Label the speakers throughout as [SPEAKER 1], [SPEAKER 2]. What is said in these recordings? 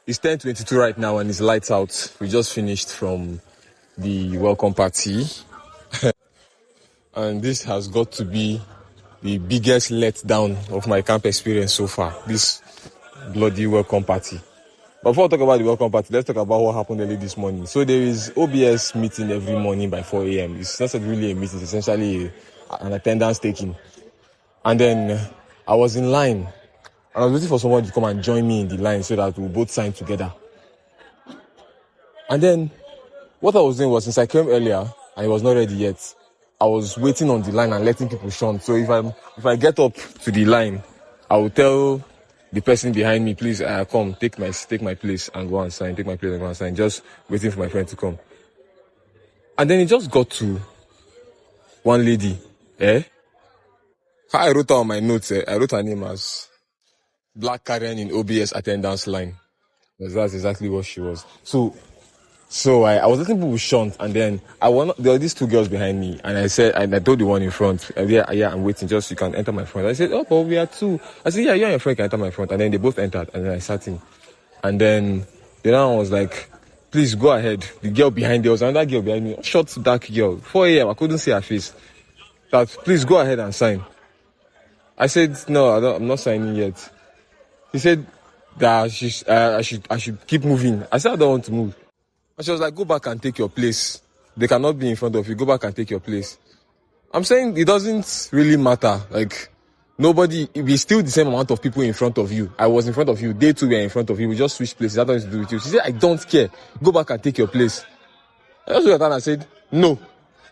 [SPEAKER 1] It's 10:22 right now and it's lights out. We just finished from the welcome party. And this has got to be the biggest letdown of my camp experience so far. This bloody welcome party. But before I talk about the welcome party, let's talk about what happened early this morning. So there is OBS meeting every morning by 4 a.m. It's not really a meeting, it's essentially an attendance taking. And then I was in line. I was waiting for someone to come and join me in the line so that we'll both sign together. And then what I was doing was, since I came earlier and it was not ready yet, I was waiting on the line and letting people shunt. So if I get up to the line, I will tell the person behind me, please come, take my place and go and sign, take my place and go and sign, just waiting for my friend to come. And then it just got to one lady, How I wrote her on my notes, I wrote her name as Black Karen in OBS attendance line. That's exactly what she was. So I was letting people shunt, and then there were these two girls behind me, and I told the one in front, yeah, I'm waiting, just you can enter my front. I said, oh, but we are two. I said, yeah, you and your friend can enter my front. And then they both entered, and then I sat in. And then the other one was like, please go ahead. The girl behind there was another girl behind me, short, dark girl, 4 a.m. I couldn't see her face. That, please go ahead and sign. I said, no, I'm not signing yet. He said that I should keep moving. I said, I don't want to move. And she was like, go back and take your place. They cannot be in front of you. Go back and take your place. I'm saying it doesn't really matter. Like, we still the same amount of people in front of you. I was in front of you. They too were in front of you. We just switched places. That has nothing to do with you. She said, I don't care. Go back and take your place. I just looked at her and I said, no.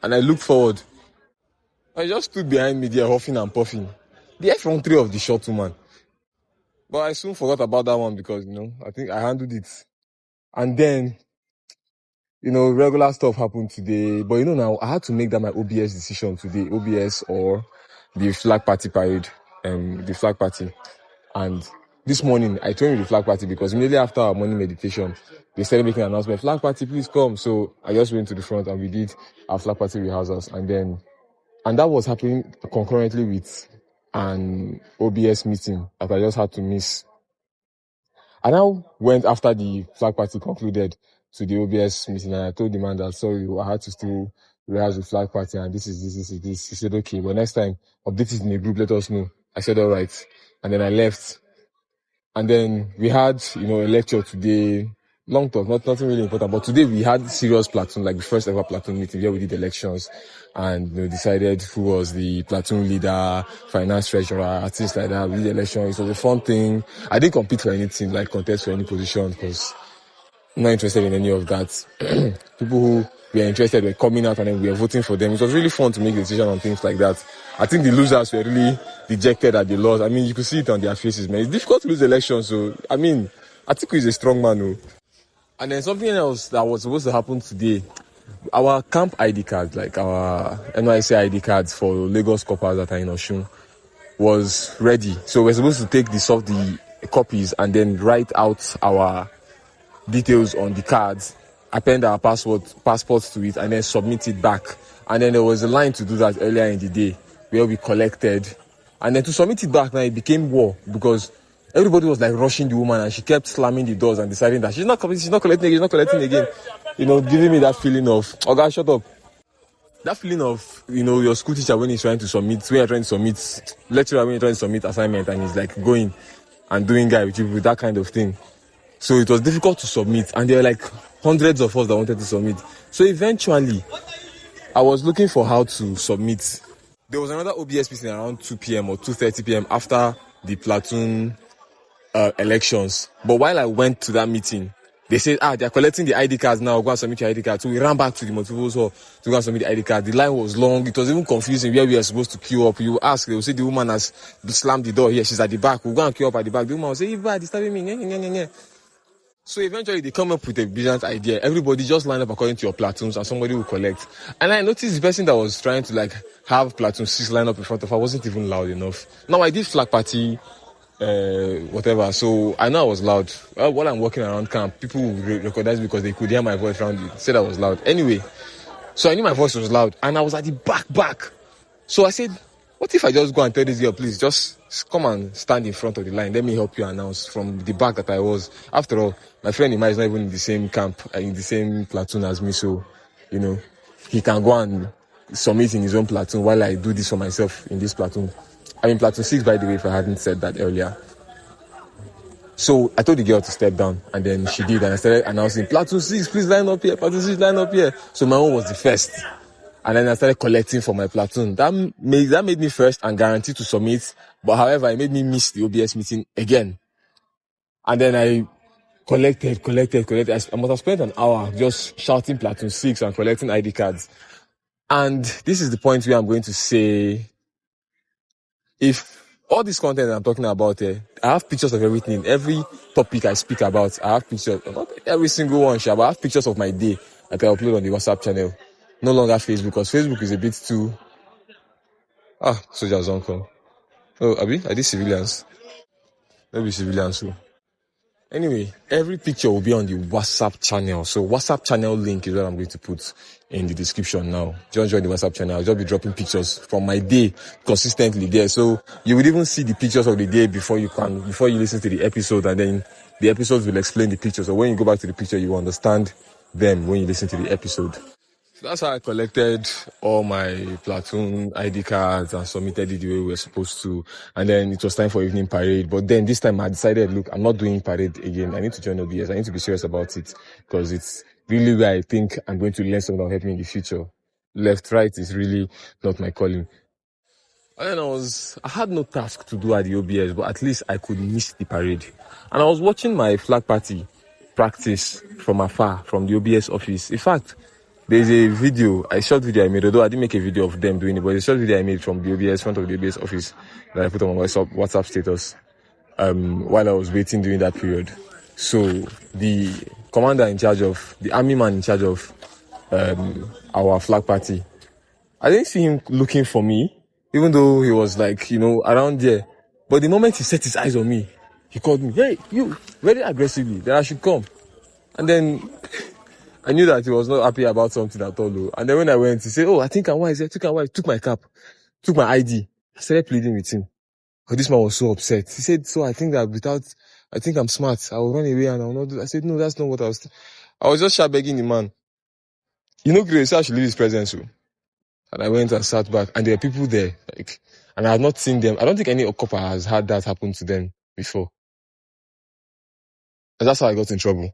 [SPEAKER 1] And I looked forward. I just stood behind me there, huffing and puffing. The effrontery of the short woman. But I soon forgot about that one because, I think I handled it. And then, regular stuff happened today. But, now I had to make that my OBS decision today. OBS or the flag party parade, the flag party. And this morning, I joined the flag party because immediately after our morning meditation, they started making an announcement, flag party, please come. So I just went to the front and we did our flag party rehearsals. And that was happening concurrently with an OBS meeting that I just had to miss. I now went after the flag party concluded to the OBS meeting, and I told the man that, sorry, I had to still rehearse the flag party, and this is this. He said, okay, but next time, update it in a group, let us know. I said, all right. And then I left. And then we had, a lecture today. Long talk, nothing really important. But today we had serious platoon, like the first ever platoon meeting where we did elections and decided who was the platoon leader, finance treasurer, things like that. We did elections. It was a fun thing. I didn't compete for anything, like contest for any position, because I'm not interested in any of that. People who were interested were coming out and then we were voting for them. It was really fun to make a decision on things like that. I think the losers were really dejected at the loss. I mean, you could see it on their faces, man. It's difficult to lose elections, so, Atiku is a strong man, though. And then something else that was supposed to happen today, our camp ID cards, like our NYSCeries ID cards for Lagos coppers that are in Osun, was ready. So we're supposed to take the copies and then write out our details on the cards, append our passports to it, and then submit it back. And then there was a line to do that earlier in the day where we collected. And then to submit it back now, it became war because everybody was like rushing the woman and she kept slamming the doors and deciding that she's not collecting again. Giving me that feeling of, oh God, shut up. That feeling of, your school teacher when you're trying to submit lecturer when you're trying to submit assignment and he's like going and doing guy with you with that kind of thing. So it was difficult to submit and there were like hundreds of us that wanted to submit. So eventually, I was looking for how to submit. There was another OBS meeting around 2 p.m. or 2:30 p.m. after the platoon elections. But while I went to that meeting, they said, they're collecting the ID cards now, go and submit your ID card. So we ran back to the multiples hall to go and submit the ID card. The line was long. It was even confusing where we were supposed to queue up. You ask, they will say the woman has slammed the door here. She's at the back. We'll go and queue up at the back. The woman will say, you're disturbing me. So eventually they come up with a brilliant idea. Everybody just line up according to your platoons and somebody will collect. And I noticed the person that was trying to have platoon 6 line up in front of her wasn't even loud enough. Now I did flag party, whatever. So I know I was loud. While I'm walking around camp, people will recognize me because they could hear my voice around it. Said I was loud. Anyway, so I knew my voice was loud and I was at the back. So I said, what if I just go and tell this girl, please just come and stand in front of the line. Let me help you announce from the back that I was. After all, my friend Ima is not even in the same camp, in the same platoon as me. So, he can go and submit in his own platoon while I do this for myself in this platoon. I'm in platoon 6, by the way, if I hadn't said that earlier. So I told the girl to step down, and then she did, and I started announcing, platoon 6, please line up here, platoon 6, line up here. So my own was the first. And then I started collecting for my platoon. That made me first and guaranteed to submit. But however, it made me miss the OBS meeting again. And then I collected. I must have spent an hour just shouting platoon 6 and collecting ID cards. And this is the point where I'm going to say, if all this content I'm talking about, I have pictures of everything. Every topic I speak about, I have pictures. Not every single one, but I have pictures of my day that I upload on the WhatsApp channel. No longer Facebook, because Facebook is a bit too... soldiers don't come. Oh, Abi, are these civilians? Maybe civilians too. Anyway, every picture will be on the WhatsApp channel. So WhatsApp channel link is what I'm going to put in the description now. Just join the WhatsApp channel. I'll just be dropping pictures from my day consistently there. So you will even see the pictures of the day before you listen to the episode, and then the episodes will explain the pictures. So when you go back to the picture, you will understand them when you listen to the episode. So that's how I collected all my platoon ID cards and submitted it the way we were supposed to. And then it was time for evening parade. But then this time I decided, look, I'm not doing parade again. I need to join OBS. I need to be serious about it, because it's really where I think I'm going to learn something that will help me in the future. Left, right is really not my calling. And then I had no task to do at the OBS, but at least I could miss the parade. And I was watching my flag party practice from afar, from the OBS office. In fact, there's a short video I made, although I didn't make a video of them doing it, but it's a short video I made from the OBS, front of the OBS office, that I put on my WhatsApp status, while I was waiting during that period. So the commander in charge of, the army man in charge of, our flag party, I didn't see him looking for me, even though he was like, around there. But the moment he set his eyes on me, he called me, "Hey, you," very aggressively, that I should come. And then I knew that he was not happy about something at all. And then when I went, he said, "Oh, I think I'm wise." I took my cap, took my ID. I started pleading with him. But this man was so upset. He said, "So I think I'm smart. I will run away and I will not do." I said, "No, that's not what I was just begging the man. Grace, I should leave his presence." And I went and sat back, and there were people there, and I had not seen them. I don't think any copper has had that happen to them before. And that's how I got in trouble.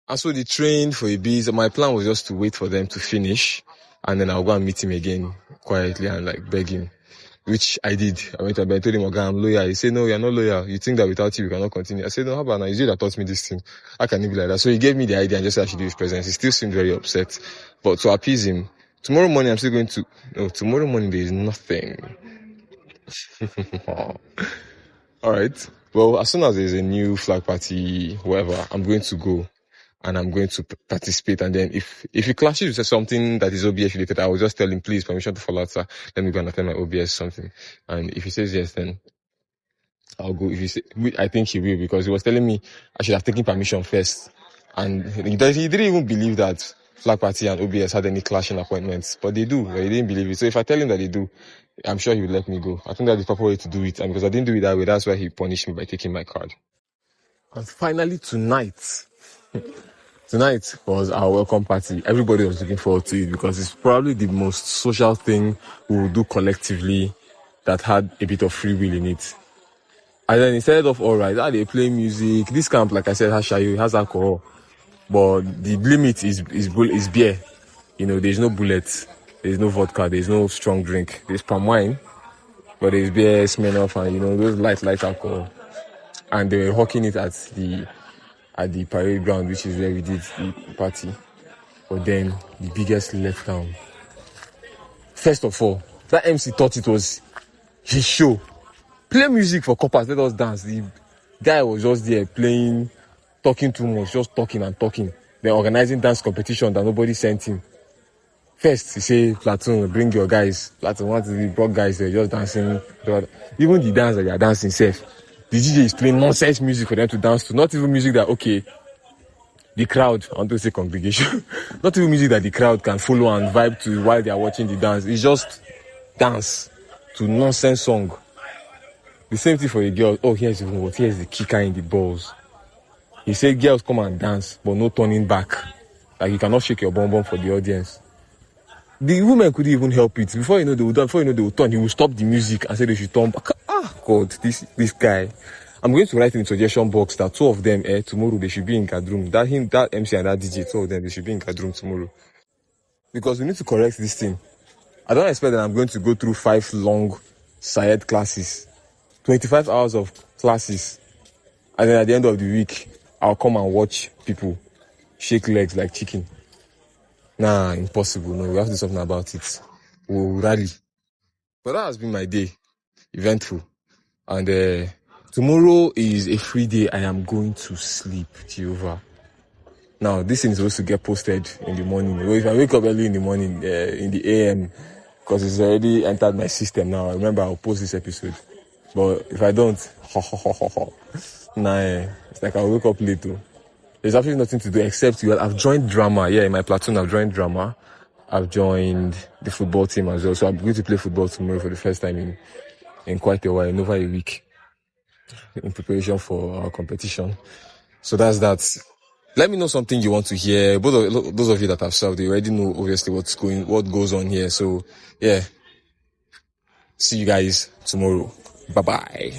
[SPEAKER 1] And so they trained for a bit. My plan was just to wait for them to finish, and then I'll go and meet him again quietly and beg him, which I did. I went and I told him, "Okay, I'm loyal." He said, "No, you're not loyal. You think that without you, we cannot continue." I said, "No, how about now? It's you that taught me this thing. How can it be like that?" So he gave me the idea and just said I should do his presence. He still seemed very upset, but to appease him, tomorrow morning there is nothing. All right. Well, as soon as there's a new flag party, whatever, I'm going to go and I'm going to participate. And then if he clashes with something that is OBS related, I will just tell him, "Please, permission to follow out, sir. Let me go and attend my OBS something." And if he says yes, then I'll go. If he say, I think he will, because he was telling me I should have taken permission first. And he didn't even believe that flag party and OBS had any clashing appointments, but they do. But he didn't believe it. So if I tell him that they do, I'm sure he will let me go. I think that's the proper way to do it. And because I didn't do it that way, that's why he punished me by taking my card. And finally tonight was our welcome party. Everybody was looking forward to it because it's probably the most social thing we will do collectively that had a bit of free will in it. And then instead of all right, they play music. This camp, like I said, has shayu, it has alcohol, but the limit is beer. There's no bullets, there's no vodka, there's no strong drink. There's palm wine, but there's beer, Smirnoff, and those light alcohol. And they were hawking it at the parade ground, which is where we did the party. But then the biggest letdown. First of all, that MC thought it was his show. Play music for coppers, let us dance. The guy was just there playing, talking too much, just talking and talking. Then organizing dance competition that nobody sent him. First, he say, "Platoon, bring your guys." Platoon, what is the broad guys there just dancing? Even the dance that they are dancing safe. The DJ is playing nonsense music for them to dance to. Not even music that, the crowd, I want to say congregation, not even music that the crowd can follow and vibe to while they are watching the dance. It's just dance to nonsense song. The same thing for the girls. Oh, here's the kicker in the balls. He said girls come and dance, but no turning back. Like you cannot shake your bum bum for the audience. The women couldn't even help it. Before you know they would turn, he would stop the music and say they should turn back. Ah, God, this guy. I'm going to write in the suggestion box that two of them, tomorrow they should be in Kadroom. That MC and that DJ, two of them, they should be in Kadroom tomorrow. Because we need to correct this thing. I don't expect that I'm going to go through 5 long Syed classes, 25 hours of classes, and then at the end of the week, I'll come and watch people shake legs like chicken. Nah, impossible. No, we have to do something about it. We'll rally. But that has been my day. Eventful. And tomorrow is a free day. I am going to sleep, Jehovah. Now, this thing is supposed to get posted in the morning. If I wake up early in the morning, in the AM, because it's already entered my system now. I remember I'll post this episode. But if I don't, it's like I'll wake up late though. There's absolutely nothing to do except I've joined drama. Yeah, in my platoon, I've joined drama. I've joined the football team as well. So I'm going to play football tomorrow for the first time in quite a while, in over a week, in preparation for our competition. So that's that. Let me know something you want to hear. Those of you that have served, they already know obviously what goes on here. So yeah, see you guys tomorrow. Bye bye.